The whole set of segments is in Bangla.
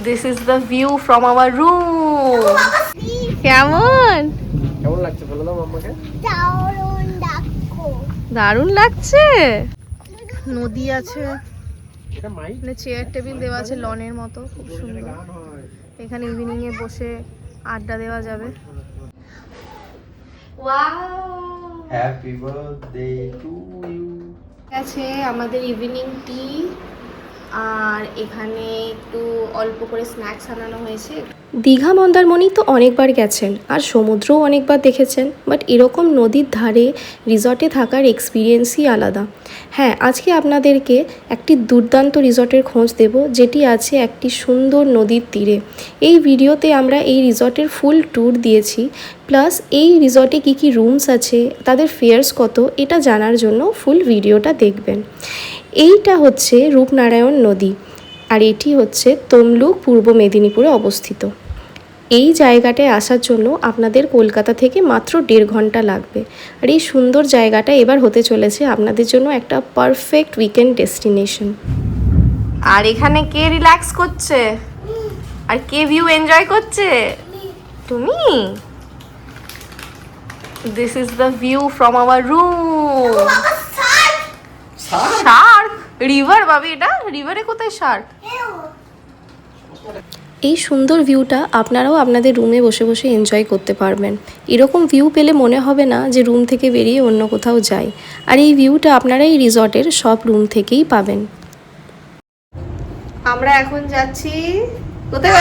This is the view from our room. কেমন কেমন লাগছে বলে দাও আমাকে। দারুণ লাগছে। নদী আছে, এটা মাইক মানে চেয়ার টেবিল দেওয়া আছে লনের মতো, খুব সুন্দর। এখানে ইভিনিং এ বসে আড্ডা দেওয়া যাবে। Happy birthday to you. আছে আমাদের ইভিনিং টি, আর এখানে একটু অল্প করে স্ন্যাক্স আনানো হয়েছে। দীঘা মন্দারমণি তো অনেকবার গেছেন আর সমুদ্রও অনেকবার দেখেছেন, বাট এরকম নদীর ধারে রিসর্টে থাকার এক্সপিরিয়েন্সই আলাদা। হ্যাঁ, আজকে আপনাদেরকে একটি দুর্দান্ত রিসর্টের খোঁজ দেব, যেটি আছে একটি সুন্দর নদীর তীরে। এই ভিডিওতে আমরা এই রিসর্টের ফুল ট্যুর দিয়েছি, প্লাস এই রিসর্টে কী কী রুমস আছে, তাদের ফেয়ার্স কত, এটা জানার জন্য ফুল ভিডিওটা দেখবেন। এইটা হচ্ছে রূপনারায়ণ নদী, আর এটি হচ্ছে তমলুক, পূর্ব মেদিনীপুরে অবস্থিত। এই জায়গাটায় আসার জন্য আপনাদের কলকাতা থেকে মাত্র 1.5 ঘন্টা লাগবে। আর এই সুন্দর জায়গাটা এবার হতে চলেছে আপনাদের জন্য একটা পারফেক্ট উইকেন্ড ডেস্টিনেশন। আর এখানে কে রিল্যাক্স করছে আর কে ভিউ এনজয় করছে? তুমি। This is the view from our room. Shark? River ভাবি, এটা রিভারে কোথায় শার্ক? এই সুন্দর ভিউটা আপনারাও আপনাদের রুমে বসে বসে এনজয় করতে পারবেন। এরকম ভিউ পেলে মনে হবে না যে রুম থেকে বেরিয়ে অন্য কোথাও যাই। আর এই ভিউটা আপনারা এই রিসর্টের সব রুম থেকেই পাবেন। আমরা এখন যাচ্ছি কোথায়?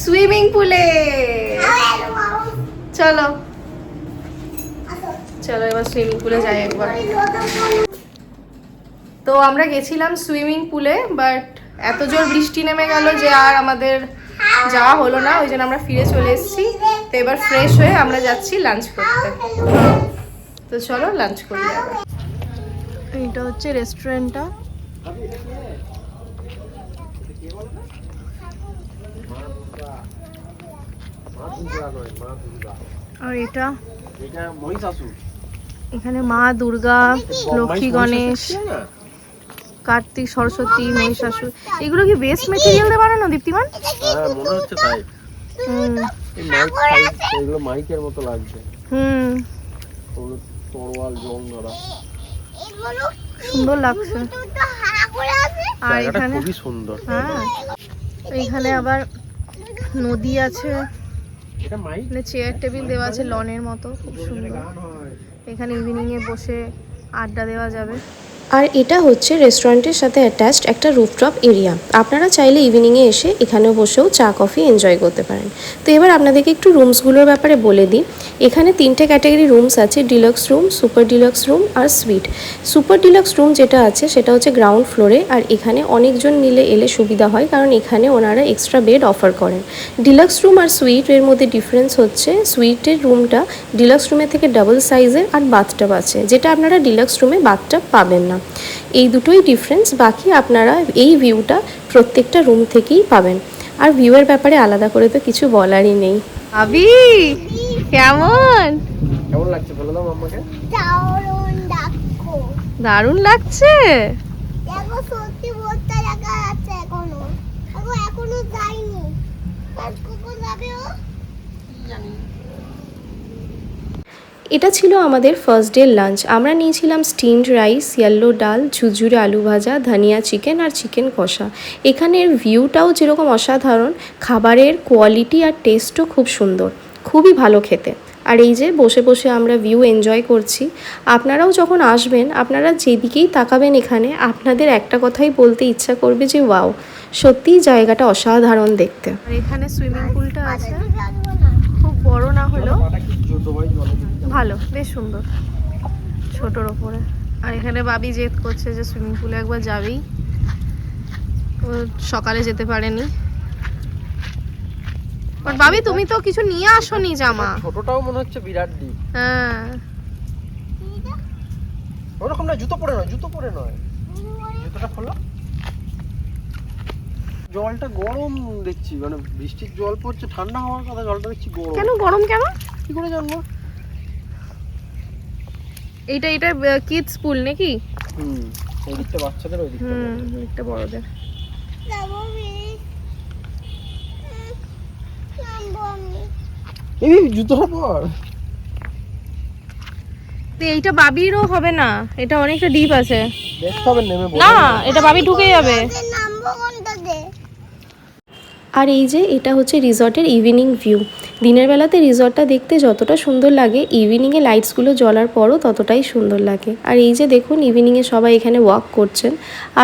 সুইমিং পুলে। চলো চলো এবার সুইমিং পুলে যাই একবার। তো আমরা গেছিলাম সুইমিং পুলে, বাট এত জোর বৃষ্টি নেমে গেল যে আর আমাদের যাওয়া হলো না, ওই জন্য আমরা ফিরে চলে এসেছি। তো এবার ফ্রেশ হয়ে আমরা যাচ্ছি লাঞ্চ করতে। তো চলো লাঞ্চ করি। এইটা হচ্ছে রেস্টুরেন্টটা। আর এটা এখানে মা দুর্গা, লক্ষ্মী, গণেশ, কার্তিক, সরস্বতী, মহিষাসুর। এগুলো কি বেস্ট মেটেরিয়াল দিয়ে বানানো দীপ্তিমান? হ্যাঁ মনে হচ্ছে তাই। এই এগুলো মাইকের মতো লাগছে। তরোয়াল জং ধরা, সুন্দর লাগছে। আর এখানে খুবই সুন্দর। হ্যাঁ, এখানে আবার নদী আছে, এটা মাইক, মানে চেয়ার টেবিল দেওয়া আছে লনের মতো, খুব সুন্দর। এখানে ইভিনিং এ বসে আড্ডা দেওয়া যাবে। আর এটা হচ্ছে রেস্টুরেন্টের সাথে অ্যাটাচড একটা রুফটপ এরিয়া। আপনারা চাইলে ইভিনিংয়ে এসে এখানেও বসেও চা কফি এনজয় করতে পারেন। তো এবার আপনাদেরকে একটু রুমসগুলোর ব্যাপারে বলে দিই। এখানে 3টে ক্যাটাগরি রুমস আছে, deluxe room, super deluxe room আর সুইট। সুপার ডিলাক্স রুম যেটা আছে সেটা হচ্ছে গ্রাউন্ড ফ্লোরে, আর এখানে অনেকজন মিলে এলে সুবিধা হয়, কারণ এখানে ওনারা এক্সট্রা বেড অফার করেন। ডিলাক্স রুম আর সুইটের মধ্যে ডিফারেন্স হচ্ছে, সুইটের রুমটা ডিলাক্স রুমের থেকে ডাবল সাইজের আর বাথটাব আছে, যেটা আপনারা ডিলাক্স রুমে বাথটাব পাবেন না। এই দুটোই ডিফারেন্স। বাকি আপনারা এই ভিউটা প্রত্যেকটা রুম থেকেই পাবেন। আর ভিউয়ের ব্যাপারে আলাদা করে তো কিছু বলারই নেই। আবি কেমন কেমন লাগছে বলে দাও আমাকে। দারুণ লাগছে। দেখো সত্যি বোতটা লাগা আছে এখনো। এখনো যায়নি। কখন যাবে ও? জানি না। এটা ছিল আমাদের ফার্স্ট ডে লাঞ্চ। আমরা নিয়েছিলাম স্টিমড রাইস, ইয়েলো ডাল, ঝুরঝুরে আলু ভাজা, ধনিয়া চিকেন আর চিকেন কষা। এখানের ভিউটাও যেরকম অসাধারণ, খাবারের কোয়ালিটি আর টেস্টও খুব সুন্দর, খুবই ভালো খেতে। আর এই যে বসে বসে আমরা ভিউ এনজয় করছি। আপনারাও যখন আসবেন, আপনারা যেদিকেই তাকাবেন এখানে, আপনাদের একটা কথাই বলতে ইচ্ছা করবে যে ওয়াও, সত্যিই জায়গাটা অসাধারণ দেখতে। আর এখানে সুইমিং পুলটা আছে, খুব বড় না হলেও ভালো, বেশ সুন্দর, ছোটর ওপরে। আর এখানে বাবি জেদ করছে যে সুইমিং পুলে একবার যাবেই, ও সকালে যেতে পারেনি। বাট বাবি তুমি তো কিছু নিয়ে আসোনি জামা। ছোটটাও মনে হচ্ছে বিরাট ডিপ। হ্যাঁ ওরকম না, জুতো পরে নয়, জুতো পরে নয়, জুতোটা খোলো। জলটা গরম দেখছি, মানে বৃষ্টির জল পড়ছে, ঠান্ডা হওয়ার কথা, জলটা দেখছি গরম। কেন গরম কেন? কি করে জানবো? এইটা কিডস পুল নাকি? এই দিকটা বাচ্চাদের, ওই দিকটা দিকটা বড়দের। যাবো এই জুতোটা পর। এইটা বাবিরও হবে না, এটা অনেকটা ডিপ আছে। দেখতে হবে নেমে। না, এটা বাবি ঢুকে যাবে। নামবো কোনটাতে? আর এই যে এটা হচ্ছে রিসর্টের ইভিনিং ভিউ। দিনের বেলাতে রিসর্টটা দেখতে যতটা সুন্দর লাগে, ইভিনিংয়ে লাইটসগুলো জ্বলার পরও ততটাই সুন্দর লাগে। আর এই যে দেখুন ইভিনিংয়ে সবাই এখানে ওয়াক করছেন।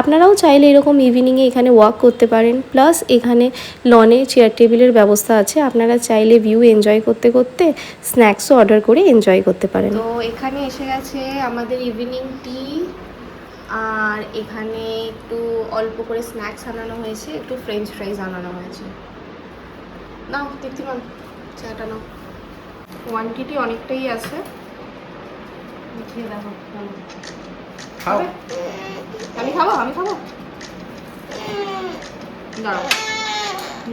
আপনারাও চাইলে এরকম ইভিনিংয়ে এখানে ওয়াক করতে পারেন। প্লাস এখানে লনে চেয়ার টেবিলের ব্যবস্থা আছে, আপনারা চাইলে ভিউ এনজয় করতে করতে স্ন্যাক্সও অর্ডার করে এনজয় করতে পারেন। তো এখানে এসে গেছে আমাদের ইভিনিং টি, আর এখানে একটু অল্প করে স্ন্যাক্স আনানো হয়েছে, একটু ফ্রেঞ্চ ফ্রাইজ আনানো হয়েছে। নাও দীপ্তিমান, চাটা নাও। কোয়ান্টিটি অনেকটাই আছে, দেখিয়ে দেখো। খাও। আমি খাবো, আমি খাবো। দাঁড়াও,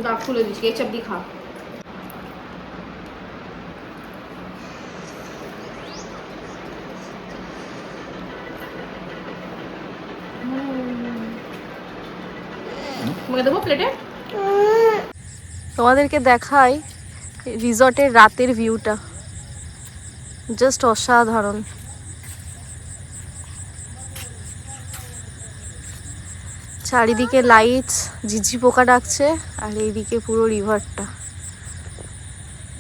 দাঁড় খুলে দিচ্ছি, কেচাপ দিয়ে খা। তোমাকে দেবো প্লেটে? তোমাদেরকে দেখাই রিসর্টের রাতের ভিউটা, জাস্ট অসাধারণ। চারিদিকে লাইটস, ঝিঝি পোকা ডাকছে, আর এইদিকে পুরো রিভারটা।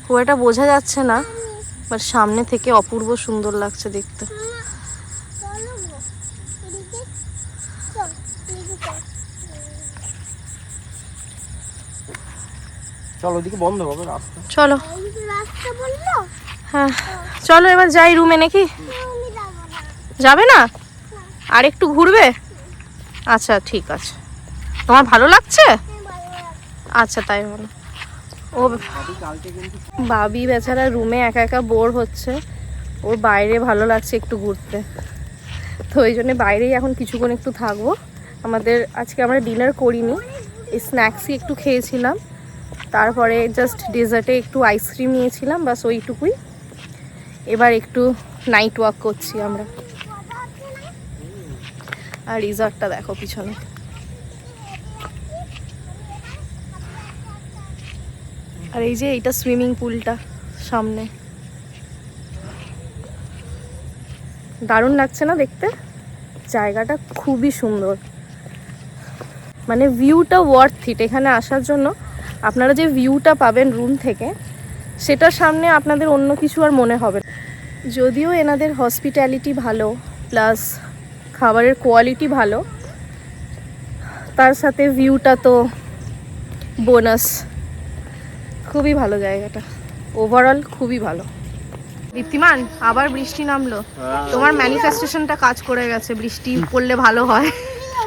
খুব একটা বোঝা যাচ্ছে না, বাট সামনে থেকে অপূর্ব সুন্দর লাগছে দেখতে। চলো গো, এদিকে চল, এদিকে চল। চলো ওদিকে বন্ধ হবে রাস্তা। চলো, এইদিকে রাস্তা বললো? হ্যাঁ চলো এবার যাই রুমে নাকি? আমি যাবো না। যাবে না? আর একটু ঘুরবে? আচ্ছা ঠিক আছে। তোমার ভালো লাগছে? ভালো লাগছে। আচ্ছা তাই বলো। ও বাবি বেচারা রুমে একা একা বোর হচ্ছে, ওর বাইরে ভালো লাগছে একটু ঘুরতে, তো ওই জন্য বাইরেই এখন কিছুক্ষণ একটু থাকবো। আজকে আমরা ডিনার করিনি, এই স্ন্যাক্সই একটু খেয়েছিলাম, তারপরে জাস্ট ডেজার্টে একটু আইসক্রিম নিয়েছিলাম, বাস ওইটুকুই। এবার একটু নাইট ওয়াক করছি আমরা। আর রিসর্টটা দেখো পিছনে। আর এই যে এইটা সুইমিং পুলটা সামনে, দারুণ লাগছে না দেখতে? জায়গাটা খুবই সুন্দর, মানে ভিউটা ওয়ার্থ ইট। এখানে আসার জন্য আপনারা যে ভিউটা পাবেন রুম থেকে, সেটার সামনে আপনাদের অন্য কিছু আর মনে হবে না। যদিও এনাদের হসপিটালিটি ভালো, প্লাস খাবারের কোয়ালিটি ভালো, তার সাথে ভিউটা তো বোনাস। খুবই ভালো জায়গাটা, ওভারঅল খুবই ভালো। দীপ্তিমান, আবার বৃষ্টি নামলো। তোমার ম্যানিফেস্টেশনটা কাজ করে গেছে, বৃষ্টি পড়লে ভালো হয়।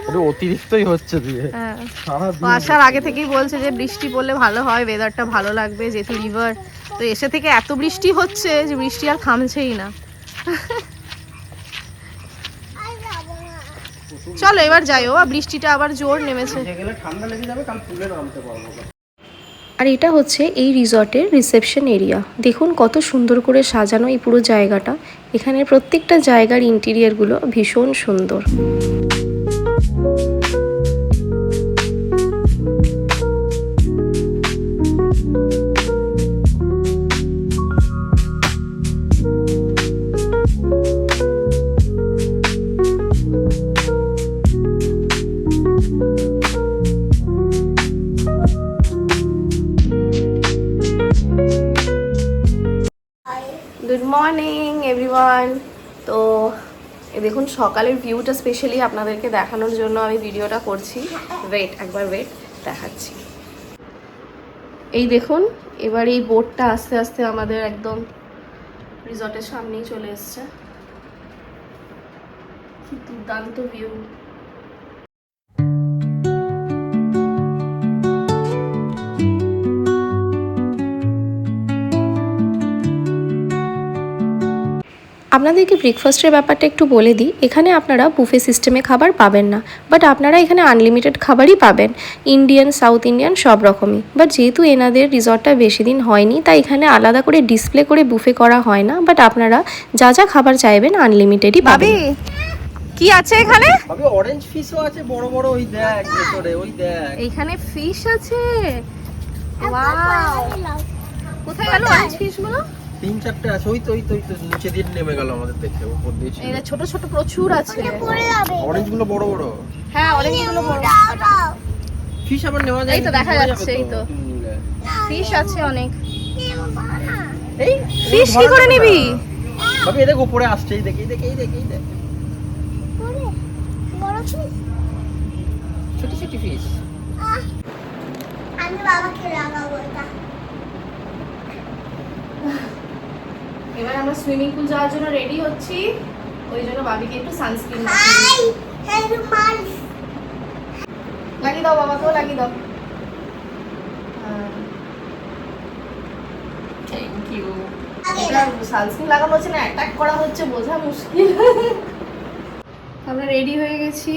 এটা অতিরিক্তই হচ্ছে দিয়ে। হ্যাঁ, সারাদিন ও আসার আগে থেকেই বলছে যে বৃষ্টি পড়লে ভালো হয়, ওয়েদারটা ভালো লাগবে, যেহেতু রিভার। তো এসে থেকে এত বৃষ্টি হচ্ছে যে বৃষ্টি আর থামছেই না। আর যাবো না। চলো এবার যাই, ও বৃষ্টিটা আবার জোর নেমেছে। গেলে ঠান্ডা লেগে যাবে, কাল তুলে নামতে পারবো। আর এটা হচ্ছে এই রিসর্টের রিসেপশন এরিয়া। দেখুন কত সুন্দর করে সাজানো এই পুরো জায়গাটা। এখানে প্রত্যেকটা জায়গার ইন্টেরিয়ারগুলো ভীষণ সুন্দর। Good morning everyone. তো দেখুন সকালের ভিউটা স্পেশালি আপনাদেরকে দেখানোর জন্য আমি ভিডিওটা করছি। একবার ওয়েট দেখাচ্ছি। এই দেখুন, এবার এই বোটটা আস্তে আস্তে আমাদের একদম রিসর্টের সামনেই চলে এসছে। কি দুর্দান্ত ভিউ। আপনাদেরকে ব্রেকফাস্টের ব্যাপারটা একটু বলে দিই। এখানে আপনারা বুফে সিস্টেমে খাবার পাবেন না, বাট আপনারা এখানে আনলিমিটেড খাবারই পাবেন, ইন্ডিয়ান, সাউথ ইন্ডিয়ান সব রকমই। বাট যেহেতু এনাদের রিসর্টটা বেশি দিন হয়নি, তাই এখানে আলাদা করে ডিসপ্লে করে বুফে করা হয় না, বাট আপনারা যা যা খাবার চাইবেন আনলিমিটেডই পাবেন। কি আছে এখানে? ভাবি অরেঞ্জ ফিশও আছে, বড় বড়, ওই দেখ ভেতরে, ওই দেখ। এইখানে ফিশ আছে। ওয়াও। কোথায় গেল অরেঞ্জ ফিশ গুলো? 3-4টে আছে, ওই তো নিচে দিয়ে নেমে গেল আমাদের দেখে, উপর দিয়ে ছিল। এরা ছোট ছোট প্রচুর আছে। পড়ে যাবে। অরেঞ্জ গুলো বড় বড়। হ্যাঁ অরেঞ্জ গুলো বড়। ফিশ আবার নেওয়া যায়। এই তো দেখা নেওয়া যাচ্ছে, যাবে এই তো। নিলে। ফিশ আছে অনেক। এই ফিশ কি করে নিবি? ভাবি এই দেখো উপরে আসছে, এই দেখে এই দেখ বড় fish? ছোট ছোট ফিশ। আমি বাবাকে লাগাবো এটা। এবার আমরা সুইমিং পুল যাওয়ার জন্য রেডি হচ্ছি, ওই জন্য বাবিকে একটু সানস্ক্রিন হাই হেই রুমাল। লাগিয়ে দাও, বাবাকেও লাগিয়ে দাও। Thank you. এটা সানস্ক্রিন লাগানো হচ্ছে না, অ্যাটাক করা হচ্ছে বোঝা মুশকিল। আমরা রেডি হয়ে গেছি,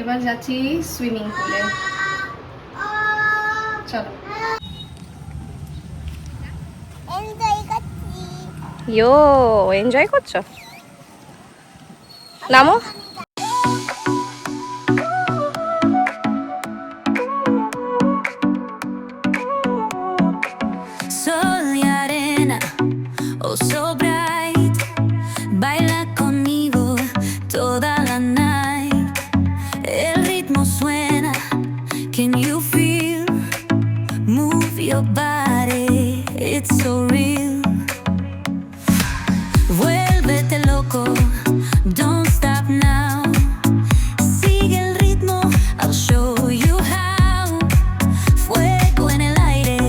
এবার যাচ্ছি সুইমিং পুলে। চলো। এনজয় করছি। ইয়ো এনজয় করছো? নামো। Sol y arena, oh so bright, baila conmigo toda la night. El ritmo suena, can you feel? Move your body, it's so real. Vuélvete loco, don't stop now. Sigue el ritmo, I'll show you how. Fuego en el aire,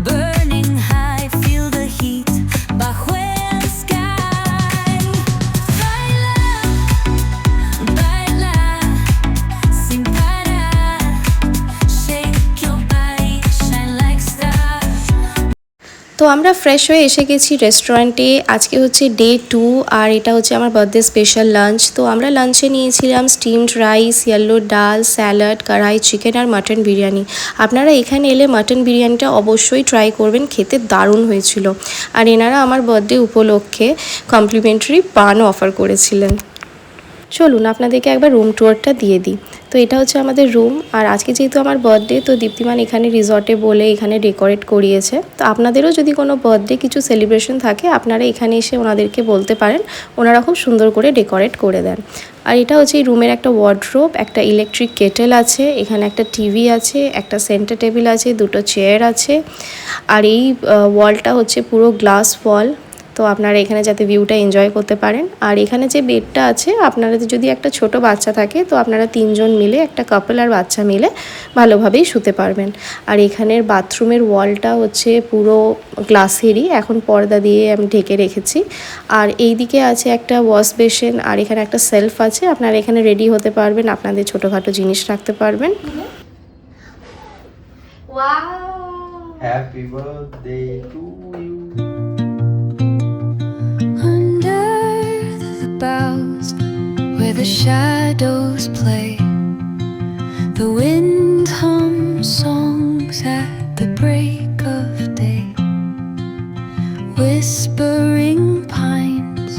burning high, feel the heat bajo el sky. Baila, baila, sin parar. Shake your body, shine like stars. তো আমরা ফ্রেশ হয়ে এসে গেছি রেস্টুরেন্টে। আজকে হচ্ছে ডে 2 আর এটা হচ্ছে আমার বার্থডে স্পেশাল লাঞ্চ। তো আমরা লাঞ্চে নিয়েছিলাম স্টিমড রাইস, ইয়েলো ডাল, স্যালাড, কড়াই চিকেন আর মাটন বিরিয়ানি। আপনারা এখানে এলে মাটন বিরিয়ানিটা অবশ্যই ট্রাই করবেন, খেতে দারুণ হয়েছিল। আর এনারা আমার বার্থডে উপলক্ষে কমপ্লিমেন্টারি পানও অফার করেছিলেন। চলুন আপনাদেরকে একবার রুম ট্যুরটা দিয়ে দিই। তো এটা হচ্ছে আমাদের রুম, আর আজকে যেহেতু আমার বার্থডে, তো দীপ্তিমান এখানে রিসর্টে বলে এখানে ডেকোরেট করিয়েছে। তো আপনাদেরও যদি কোনো বার্থডে কিছু সেলিব্রেশন থাকে, আপনারা এখানে এসে ওনাদেরকে বলতে পারেন, ওনারা খুব সুন্দর করে ডেকোরেট করে দেন। আর এটা হচ্ছে এই রুমের একটা ওয়ার্ডরোব, একটা ইলেকট্রিক কেটেল আছে, এখানে একটা টিভি আছে, একটা সেন্টার টেবিল আছে, দুটো চেয়ার আছে। আর এই ওয়ালটা হচ্ছে পুরো গ্লাস ওয়াল, তো আপনারা এখানে যাতে ভিউটা এনজয় করতে পারেন। আর এখানে যে বেডটা আছে, আপনারা যদি একটা ছোট বাচ্চা থাকে, তো আপনারা 3 জন মিলে, একটা কাপল আর বাচ্চা মিলে ভালোভাবেই শুতে পারবেন। আর এখানের বাথরুমের ওয়ালটা হচ্ছে পুরো গ্লাসেরই, এখন পর্দা দিয়ে আমি ঢেকে রেখেছি। আর এই দিকে আছে একটা ওয়াশ বেসিন, আর এখানে একটা সেলফ আছে, আপনারা এখানে রেডি হতে পারবেন, আপনাদের ছোটোখাটো জিনিস রাখতে পারবেন। Happy birthday to you. Under the boughs where the shadows play, the wind hums songs at the break of day. Whispering pines,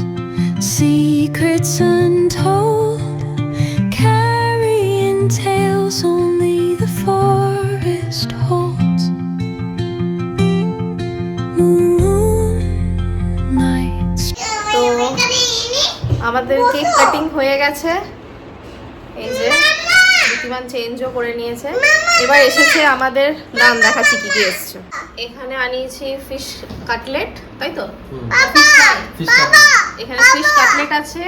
secrets untold, carrying tales only the forest holds. Moonlights. তো আমাদের কেক কাটিং হয়ে গেছে, এই যে দীপ্তিমান চেঞ্জও করে নিয়েছে। এবার এসেছে আমাদের, দাম দেখাচ্ছি কি কি এসছে। এখানে আনিয়েছি ফিশ কাটলেট, তাই তো? এখানে ফিশ কাটলেট আছে,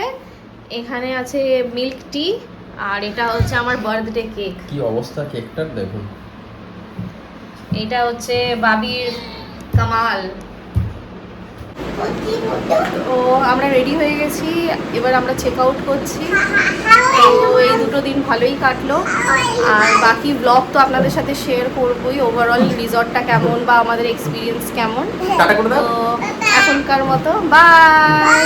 এখানে আছে মিল্ক টি, আর এটা হচ্ছে আমার বার্থডে কেক। কি অবস্থা কেকটার দেখুন। এটা হচ্ছে বাবির কামাল। তো আমরা রেডি হয়ে গেছি, এবার আমরা চেক আউট করছি। তো এই 2 দিন ভালোই কাটলো, আর বাকি ব্লগ তো আপনাদের সাথে শেয়ার করবোই, ওভারঅল রিসর্টটা কেমন বা আমাদের এক্সপিরিয়েন্স কেমন। টাটা করে দাও। তো এখনকার মতো বাই।